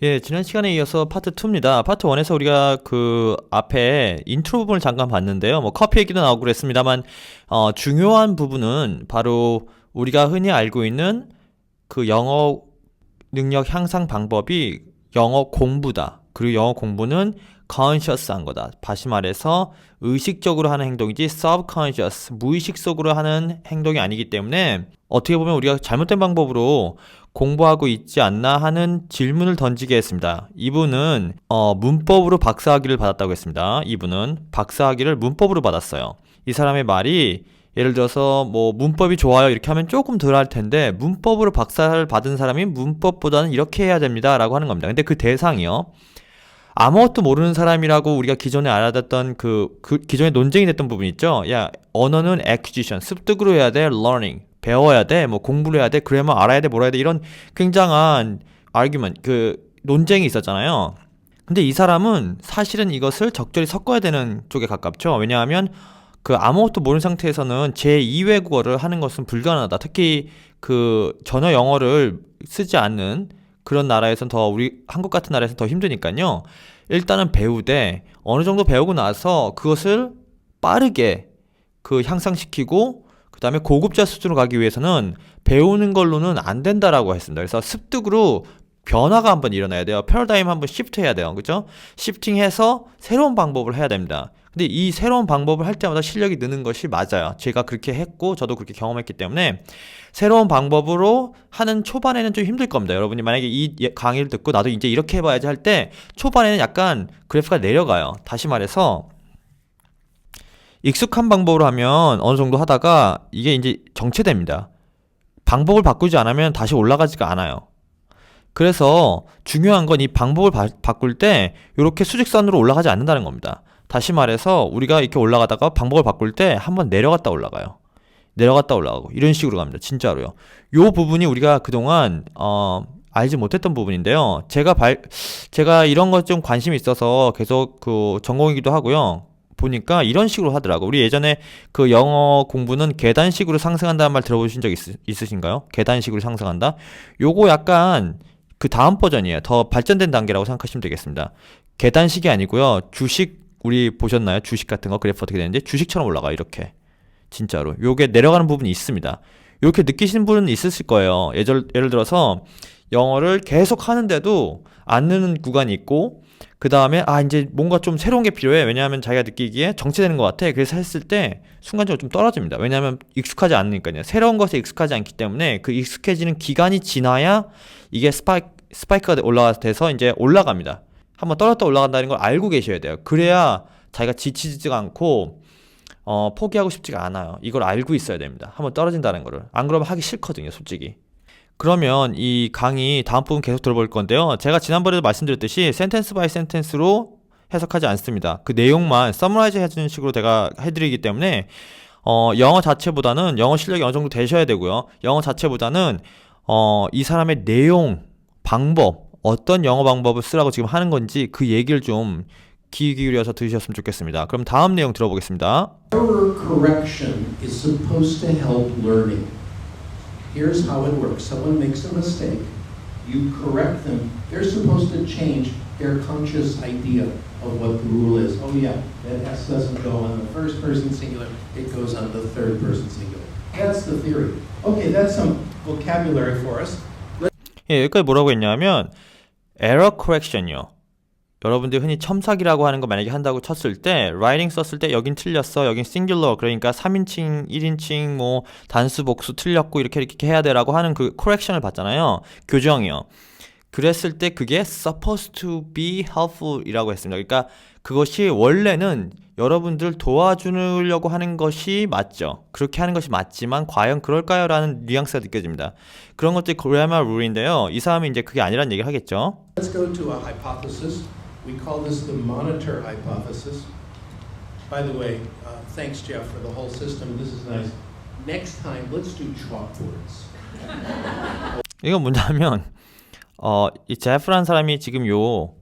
예, 지난 시간에 이어서 파트 2입니다. 파트 1에서 우리가 그 앞에 인트로 부분을 잠깐 봤는데요. 뭐 커피 얘기도 나오고 그랬습니다만, 중요한 부분은 바로 우리가 흔히 알고 있는 그 영어 능력 향상 방법이 영어 공부다. 그리고 영어 공부는 conscious한 거다. 다시 말해서 의식적으로 하는 행동이지 subconscious, 무의식 속으로 하는 행동이 아니기 때문에 어떻게 보면 우리가 잘못된 방법으로 공부하고 있지 않나 하는 질문을 던지게 했습니다. 이분은 문법으로 박사학위를 받았다고 했습니다. 이분은 박사학위를 문법으로 받았어요. 이 사람의 말이 예를 들어서 뭐 문법이 좋아요 이렇게 하면 조금 덜 할 텐데, 문법으로 박사를 받은 사람이 문법보다는 이렇게 해야 됩니다 라고 하는 겁니다. 근데 그 대상이요, 아무것도 모르는 사람이라고 우리가 기존에 알아듣던 기존에 논쟁이 됐던 부분 있죠. 야, 언어는 acquisition, 습득으로 해야 돼, learning, 배워야 돼, 뭐 공부를 해야 돼, 그래머 알아야 돼, 뭐라 해야 돼, 이런 굉장한 argument, 논쟁이 있었잖아요. 근데 이 사람은 사실은 이것을 적절히 섞어야 되는 쪽에 가깝죠. 왜냐하면 아무것도 모르는 상태에서는 제2외국어를 하는 것은 불가능하다. 특히 전혀 영어를 쓰지 않는 그런 나라에선 우리 한국 같은 나라에선 더 힘드니까요. 일단은 배우되 어느 정도 배우고 나서 그것을 빠르게 향상시키고 그 다음에 고급자 수준으로 가기 위해서는 배우는 걸로는 안 된다라고 했습니다. 그래서 습득으로 변화가 한번 일어나야 돼요. 패러다임 한번 시프트 해야 돼요. 그죠? 시프팅해서 새로운 방법을 해야 됩니다. 근데 이 새로운 방법을 할 때마다 실력이 느는 것이 맞아요. 제가 그렇게 했고 저도 그렇게 경험했기 때문에 새로운 방법으로 하는 초반에는 좀 힘들 겁니다. 여러분이 만약에 이 강의를 듣고 나도 이제 이렇게 해봐야지 할 때 초반에는 약간 그래프가 내려가요. 다시 말해서 익숙한 방법으로 하면 어느 정도 하다가 이게 이제 정체됩니다. 방법을 바꾸지 않으면 다시 올라가지가 않아요. 그래서 중요한 건 이 방법을 바꿀 때 이렇게 수직선으로 올라가지 않는다는 겁니다. 다시 말해서 우리가 이렇게 올라가다가 방법을 바꿀 때 한번 내려갔다 올라가요. 내려갔다 올라가고 이런 식으로 갑니다. 진짜로요. 요 부분이 우리가 그동안 알지 못했던 부분인데요. 제가 이런 것 좀 관심이 있어서 계속 전공이기도 하고요. 보니까 이런 식으로 하더라고. 우리 예전에 영어 공부는 계단식으로 상승한다는 말 들어보신 적 있으신가요? 계단식으로 상승한다? 요거 약간 그 다음 버전이에요. 더 발전된 단계라고 생각하시면 되겠습니다. 계단식이 아니고요. 주식 우리 보셨나요? 주식 같은 거 그래프 어떻게 되는지 주식처럼 올라가요. 이렇게. 진짜로 요게 내려가는 부분이 있습니다. 이렇게 느끼시는 분은 있으실 거예요. 예를 들어서 영어를 계속 하는데도 안 느는 구간이 있고, 그 다음에 이제 뭔가 좀 새로운 게 필요해. 왜냐하면 자기가 느끼기에 정체되는 것 같아. 그래서 했을 때 순간적으로 좀 떨어집니다. 왜냐하면 익숙하지 않으니까요. 새로운 것에 익숙하지 않기 때문에 그 익숙해지는 기간이 지나야 이게 스파이크가 올라가서 이제 올라갑니다. 한번 떨어졌다 올라간다는 걸 알고 계셔야 돼요. 그래야 자기가 지치지가 않고 포기하고 싶지가 않아요. 이걸 알고 있어야 됩니다. 한번 떨어진다는 거를. 안 그러면 하기 싫거든요, 솔직히. 그러면 이 강의 다음 부분 계속 들어볼 건데요. 제가 지난번에도 말씀드렸듯이 센텐스 바이 센텐스로 해석하지 않습니다. 그 내용만 서머라이즈 해주는 식으로 제가 해드리기 때문에 영어 자체보다는 영어 실력이 어느 정도 되셔야 되고요. 영어 자체보다는 이 사람의 내용, 방법, 어떤 영어 방법을 쓰라고 지금 하는 건지 그 얘기를 좀 귀 기울여서 들으셨으면 좋겠습니다. 그럼 다음 내용 들어보겠습니다. Error correction is supposed to help learning. Here's how it works. Someone makes a mistake. You correct them. They're supposed to change their conscious idea of what the rule is. Oh yeah, that S doesn't go on the first person singular. It goes on the third person singular. That's the theory. Okay, that's some vocabulary for us. 예, 여기까지 뭐라고 했냐면 error correction이요. 여러분들 흔히 첨삭이라고 하는 거 만약에 한다고 쳤을 때 writing 썼을 때 여긴 틀렸어, 여긴 singular, 그러니까 3인칭, 1인칭 뭐 단수 복수 틀렸고 이렇게 해야 돼라고 하는 그 correction을 받잖아요. 교정이요. 그랬을 때 그게 supposed to be helpful 이라고 했습니다. 그러니까 그것이 원래는 여러분들 도와주려고 하는 것이 맞죠. 그렇게 하는 것이 맞지만 과연 그럴까요? 라는 뉘앙스가 느껴집니다. 그런 것들이 grammar rule인데요. 이 사람이 이제 그게 아니라는 얘기를 하겠죠. Let's go to a hypothesis. We call this the monitor hypothesis. By the way, thanks Jeff for the whole system. This is nice. Next time, let's do chalkboards. 이건 뭐냐면 이 제프라는 사람이 지금 요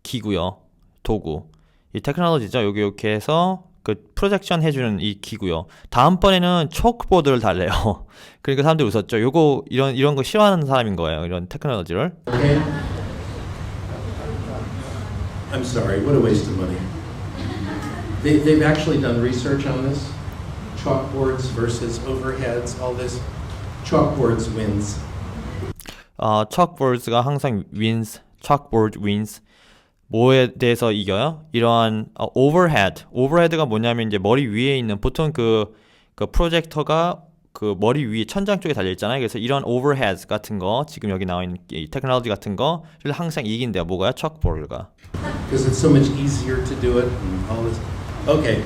기구요, 도구, 이 테크놀로지죠. 여기 이렇게 해서 프로젝션 해주는 이 기구요. 다음번에는 초크보드를 달래요. 그러니까 사람들이 웃었죠. 요거 이런 거 싫어하는 사람인 거예요. 이런 테크놀로지를. Okay. I'm sorry, what a waste of money. They've actually done research on this. Chalkboards versus overheads, all this. Chalkboards wins. chalkboards가 항상 wins, chalkboard wins. 뭐에 대해서 이겨요? 이러한 overhead가 뭐냐면 이제 머리 위에 있는 보통 그 프로젝터가 그 머리 위에 천장 쪽에 달려 있잖아요. 그래서 이런 overheads 같은 거 지금 여기 나와 있는 이 테크놀로지 같은 거를 항상 이긴대요. 뭐가요? chalkboard가. Because it's so much easier to do it and all this. Okay,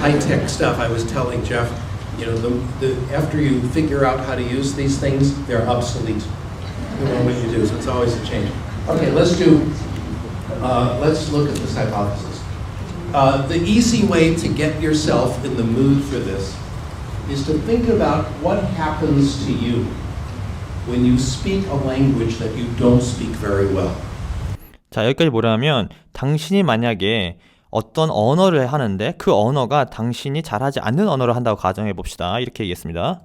high-tech stuff. I was telling Jeff, you know, after you figure out how to use these things, they're obsolete. The moment you do, so it's always a change. Okay, let's look at this hypothesis. The easy way to get yourself in the mood for this is to think about what happens to you when you speak a language that you don't speak very well. 자, 여기까지 뭐냐면 당신이 만약에 어떤 언어를 하는데 그 언어가 당신이 잘하지 않는 언어를 한다고 가정해 봅시다. 이렇게 얘기했습니다.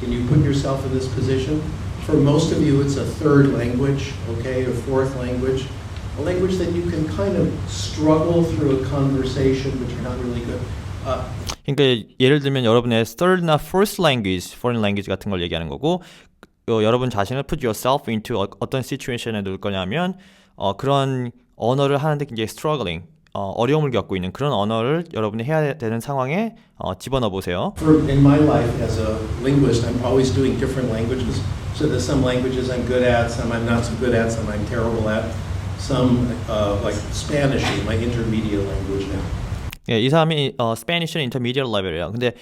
Can you put yourself in this position? For most of you, it's a third language, okay, or fourth language. A language that you can kind of struggle through a conversation, but you're not really good. 그러니까 예를 들면 여러분의 third나 fourth language, foreign language 같은 걸 얘기하는 거고 여러분 자신을 put yourself into 어떤 situation에 놓을 거냐면 그런 언어를 하는데 굉장히 struggling, 어려움을 겪고 있는 그런 언어를 여러분이 해야 되는 상황에 집어넣어 보세요. In my life as a linguist, I'm always doing different languages. So there's some languages I'm good at, some I'm not so good at, some I'm terrible at. Some like Spanish is my intermediate language now. 예, 이 사람이 Spanish는 intermediate level이에요. 근데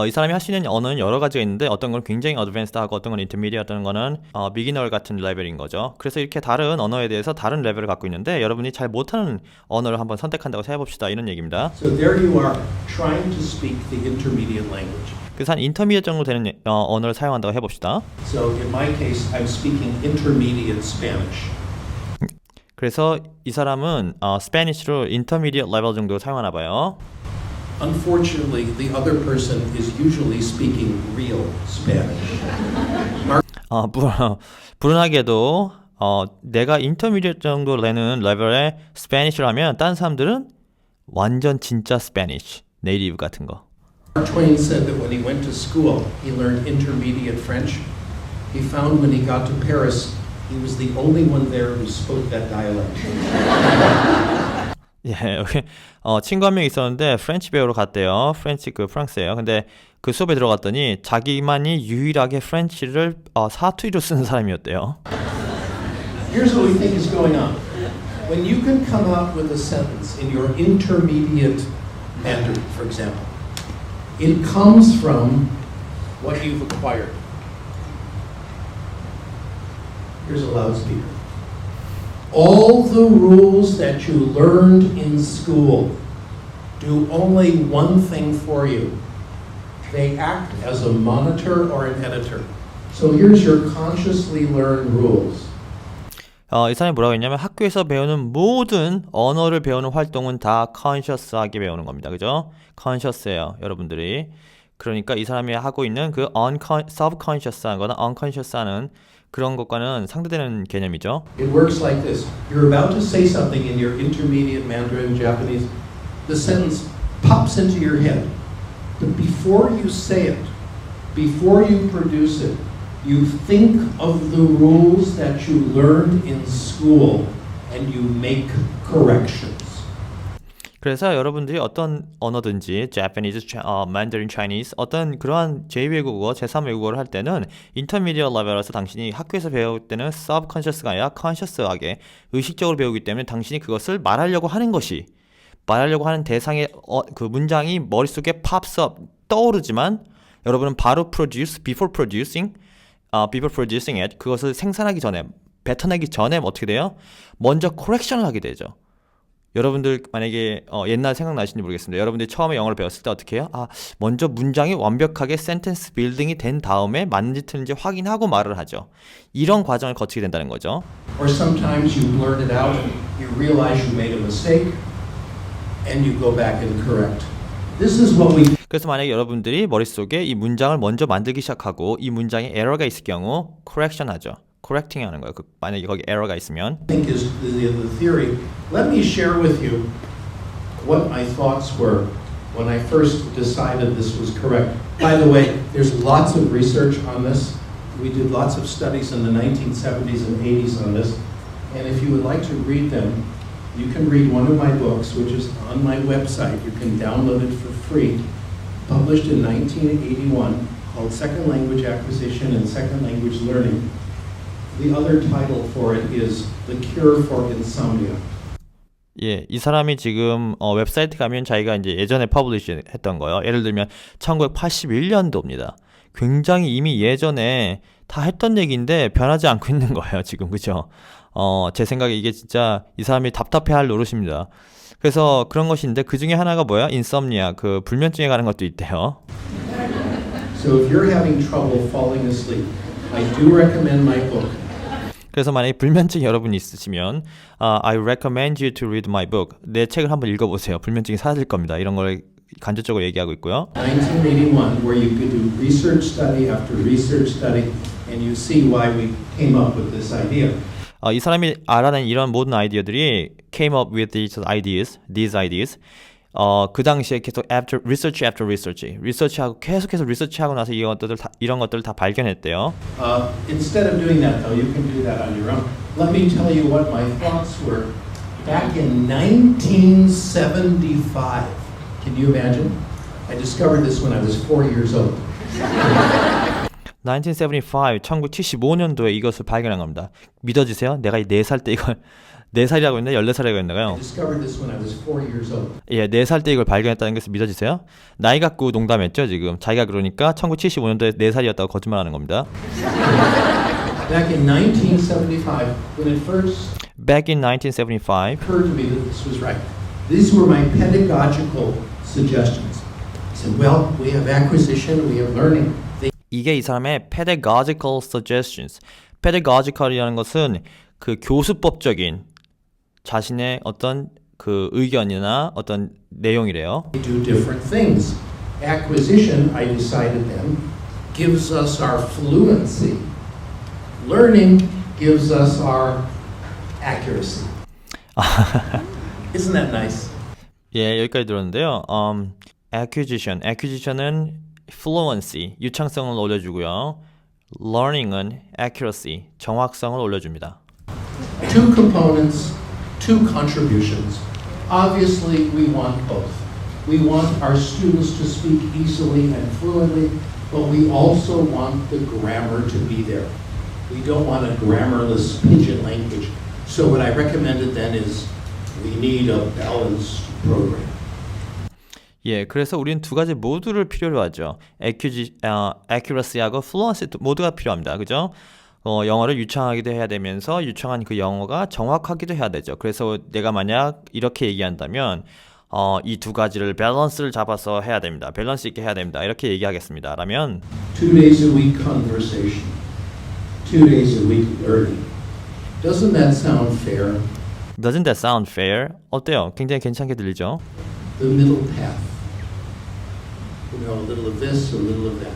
이 사람이 할 수 있는 언어는 여러 가지가 있는데 어떤 건 굉장히 advanced하고 어떤 건 intermediate, 어떤 거는 beginner 같은 레벨인 거죠. 그래서 이렇게 다른 언어에 대해서 다른 레벨을 갖고 있는데 여러분이 잘 못하는 언어를 한번 선택한다고 해봅시다. 이런 얘기입니다. So there you are trying to speak the intermediate language. 그래서 한 intermediate 정도 되는 언어를 사용한다고 해봅시다. So in my case, I'm speaking intermediate Spanish. 그래서 이 사람은 Spanish로 intermediate level 정도 사용하나 봐요. Unfortunately, the other person is usually speaking real Spanish. 불운하게도 내가 intermediate 정도 되는 레벨의 Spanish를 하면 다른 사람들은 완전 진짜 Spanish, 네이티브 같은 거. Mark Twain said that when he went to school, he learned intermediate French. He found when he got to Paris, he was the only one there who spoke that dialect. 예, 여기 친구 한 명 있었는데 프렌치 배우러 갔대요. 프렌치 프랑스예요. 근데 그 수업에 들어갔더니 자기만이 유일하게 프렌치를 사투리로 쓰는 사람이었대요. Here's what we think is going on. When you can come up with a sentence in your intermediate Mandarin, for example, it comes from what you've acquired. Here's a loudspeaker. All the rules that you learned in school do only one thing for you. They act as a monitor or an editor. So here's your consciously learned rules. 이 사람이 뭐라고 했냐면 학교에서 배우는 모든 언어를 배우는 활동은 다 conscious하게 배우는 겁니다. 그죠? conscious예요, 여러분들이. 그러니까 이 사람이 하고 있는 그 subconscious한 거나 unconscious하는 그런 것과는 상대되는 개념이죠. It works like this. You're about to say something in your intermediate Mandarin, Japanese. The sentence pops into your head. But before you say it, before you produce it, you think of the rules that you learned in school and you make corrections. 그래서 여러분들이 어떤 언어든지 Japanese, Mandarin Chinese 어떤 그러한 제2외국어, 제3외국어를 할 때는 intermediate level에서 당신이 학교에서 배울 때는 subconscious가 아니라 conscious하게 의식적으로 배우기 때문에 당신이 그것을 말하려고 하는 대상의 그 문장이 머릿속에 pops up 떠오르지만 여러분은 바로 before producing it 그것을 생산하기 전에 뱉어내기 전에 어떻게 돼요? 먼저 correction을 하게 되죠. 여러분들 만약에 옛날 생각나시는지 모르겠습니다. 여러분들이 처음에 영어를 배웠을 때 어떻게 해요? 먼저 문장이 완벽하게 센텐스 빌딩이 된 다음에 맞는지 틀린지 확인하고 말을 하죠. 이런 과정을 거치게 된다는 거죠. Or sometimes you blurt it out, you realize you made a mistake, and you go back and correct. This is what we. 그래서 만약에 여러분들이 머릿속에 이 문장을 먼저 만들기 시작하고 이 문장에 에러가 있을 경우 correction 하죠. correcting 하는 거예요. 만약에 거기 에러가 있으면. I think is the theory. Let me share with you what my thoughts were when I first decided this was correct. By the way, there's lots of research on this. We did lots of studies in the 1970s and 80s on this. And if you would like to read them, you can read one of my books, which is on my website. You can download it for free. Published in 1981, called Second Language Acquisition and Second Language Learning. The other title for it is The Cure for Insomnia. 예, 이 사람이 지금 웹사이트 가면 자기가 이제 예전에 퍼블리시 했던 거요. 예를 들면 1981년도입니다. 굉장히 이미 예전에 다 했던 얘기인데 변하지 않고 있는 거예요, 지금. 그죠? 제 생각에 이게 진짜 이 사람이 답답해할 노릇입니다. 그래서 그런 것인데 그 중에 하나가 뭐야? 인썸니아, 그 불면증에 가는 것도 있대요. So if you're having trouble falling asleep, I do recommend my book. 그래서 만약에 불면증 여러분이 있으시면 I recommend you to read my book. 내 책을 한번 읽어보세요. 불면증이 사라질 겁니다. 이런 걸 간접적으로 얘기하고 있고요. 1981, where you could do research study after research study, and you see why we came up with this idea. 이 사람이 알아낸 이런 모든 아이디어들이 came up with these ideas. 그 당시에 계속 after research하고 계속해서 리서치하고 나서 이런 것들을 다 발견했대요. Instead of doing that, though, you can do that on your own. Let me tell you what my thoughts were back in 1975. Can you imagine? I discovered this when I was 4 years old. 1975년도에 이것을 발견한 겁니다. 믿어지세요? 내가 4살 때 이걸 4살이라고 했나? 14살이라고 I 했나요? discovered this when I was 4 years old. 예, 4살 때 이걸 발견했다는 것을 믿어지세요? 나이 갖고 농담했죠, 지금. 자기가 그러니까 1975년도에 4살이었다고 거짓말하는 겁니다. Back in 1975, when it first Back in 1975, occurred to me that this was right, these were my pedagogical suggestions. I said, well, we have acquisition, we have learning. 이게 이 사람의 pedagogical suggestions. pedagogical이라는 것은 그 교수법적인 자신의 어떤 그 의견이나 어떤 내용이래요. They do different things. Acquisition, I decided then, gives us our fluency. Learning gives us our accuracy. Isn't that nice? 예, 여기까지 들었는데요. acquisition은 fluency, 유창성을 올려주고요. learning은 accuracy, 정확성을 올려줍니다. Two components, two contributions. Obviously, we want both. We want our students to speak easily and fluently, but we also want the grammar to be there. We don't want a grammarless pidgin language. So what I recommended then is we need a balanced program. 예, 그래서 우리는 두 가지 모두를 필요로 하죠. accuracy하고 fluency 모두가 필요합니다. 그죠? 영어를 유창하기도 해야 되면서 유창한 그 영어가 정확하기도 해야 되죠. 그래서 내가 만약 이렇게 얘기한다면 이 두 가지를 밸런스를 잡아서 해야 됩니다. 밸런스 있게 해야 됩니다. 이렇게 얘기하겠습니다. 라면 2 days a week conversation, 2 days a week learning. Doesn't that sound fair? Doesn't that sound fair? 어때요? 굉장히 괜찮게 들리죠? The middle path. You know, a little of this, a little of that.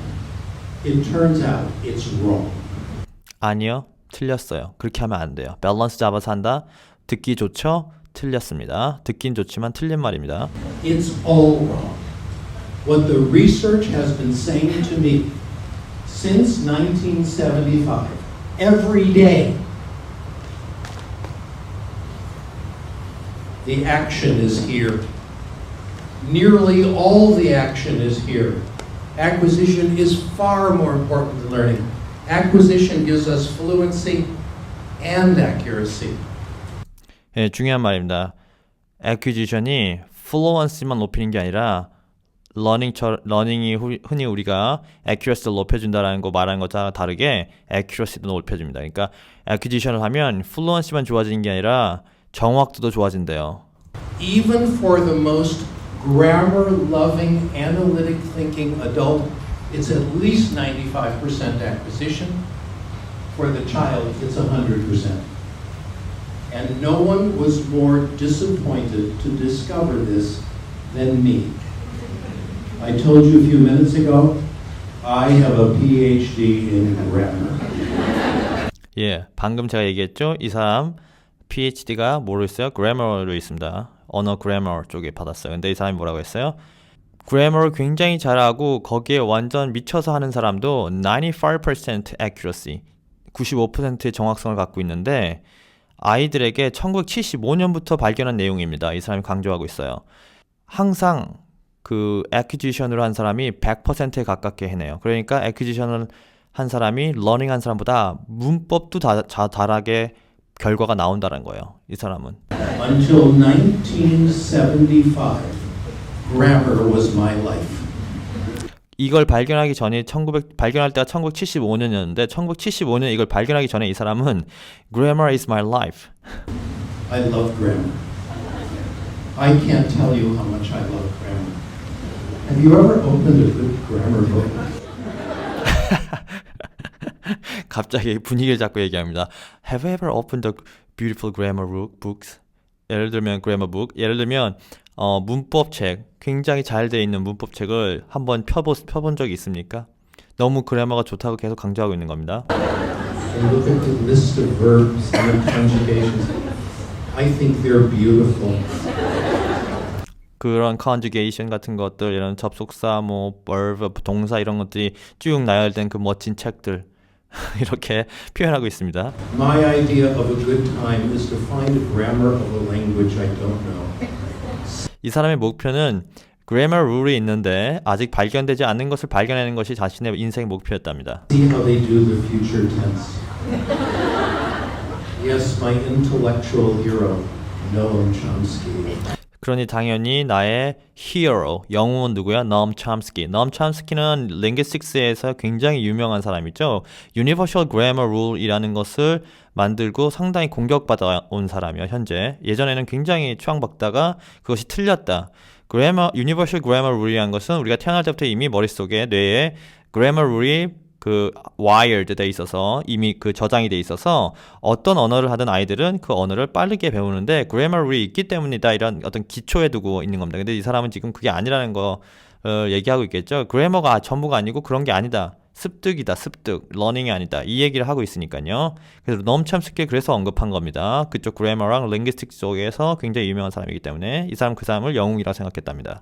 It turns out it's wrong. 아니요. 틀렸어요. 그렇게 하면 안 돼요. 밸런스 잡아서 한다. 듣기 좋죠? 틀렸습니다. 듣긴 좋지만 틀린 말입니다. It's all wrong. What the research has been saying to me since 1975, every day, the action is here. Nearly all the action is here. Acquisition is far more important than learning. Acquisition gives us fluency and accuracy. 예, 중요한 말입니다. acquisition이 fluency만 높이는 게 아니라 learning이 흔히 우리가 accuracy를 높여준다라는 거 말하는 것과 다르게 accuracy도 높여줍니다. 그러니까 acquisition을 하면 fluency만 좋아지는 게 아니라 정확도도 좋아진대요. Even for the most grammar-loving, analytic-thinking adult, it's at least 95% acquisition. For the child, it's 100%. And no one was more disappointed to discover this than me. I told you a few minutes ago, I have a PhD in grammar. 예, 방금 제가 얘기했죠? 이 사람 PhD가 뭐로 있어요? Grammar로 있습니다. 언어 Grammar 쪽에 받았어요. 근데 이 사람이 뭐라고 했어요? Grammar를 굉장히 잘하고 거기에 완전 미쳐서 하는 사람도 95% accuracy, 95%의 정확성을 갖고 있는데 아이들에게 1975년부터 발견한 내용입니다. 이 사람이 강조하고 있어요. 항상 그 acquisition으로 한 사람이 100%에 가깝게 해내요. 그러니까 acquisition을 한 사람이 learning 한 사람보다 문법도 다르게 결과가 나온다는 거예요. 이 사람은. Until 1975, grammar was my life. 이걸 발견하기 전에 발견할 때가 1975년이었는데 1975년 이걸 발견하기 전에 이 사람은 grammar is my life. I love grammar. I can't tell you how much I love grammar. Have you ever opened a good grammar book? 갑자기 분위기를 잡고 얘기합니다. Have you ever opened a beautiful grammar books? 예를 들면 grammar book, 예를 들면 문법책, 굉장히 잘 돼 있는 문법책을 한번 펴본 적이 있습니까? 너무 그래머가 좋다고 계속 강조하고 있는 겁니다. And look at the list of verbs and the conjugations. I think they're beautiful. 그런 conjugation 같은 것들, 이런 접속사, 뭐 verb, 동사 이런 것들이 쭉 나열된 그 멋진 책들 이렇게 표현하고 있습니다. My idea of a good time is to find a grammar of a language I don't know. 이 사람의 목표는 grammar rule이 있는데 아직 발견되지 않는 것을 발견하는 것이 자신의 인생 목표였답니다. See how they do the future tense. Yes, my intellectual hero, Noam Chomsky. 그러니 당연히 나의 hero, 영웅은 누구야? Noam Chomsky. Noam Chomsky는 linguistics에서 굉장히 유명한 사람이죠. Universal Grammar Rule이라는 것을 만들고 상당히 공격받아 온 사람이요, 현재. 예전에는 굉장히 추앙받다가 그것이 틀렸다. Universal Grammar Rule이라는 것은 우리가 태어날 때부터 이미 머릿속에 뇌에 Grammar Rule이 그 wired 돼 있어서 이미 그 저장이 돼 있어서 어떤 언어를 하든 아이들은 그 언어를 빠르게 배우는데 그래머룰이 있기 때문이다, 이런 어떤 기초에 두고 있는 겁니다. 근데 이 사람은 지금 그게 아니라는 거 얘기하고 있겠죠. 그래머가 전부가 아니고 그런 게 아니다. 습득이다, 습득. 러닝이 아니다. 이 얘기를 하고 있으니까요. 그래서 너무 참 쉽게 그래서 언급한 겁니다. 그쪽 그래머랑 링귀스틱 쪽에서 굉장히 유명한 사람이기 때문에 이 사람을 영웅이라고 생각했답니다.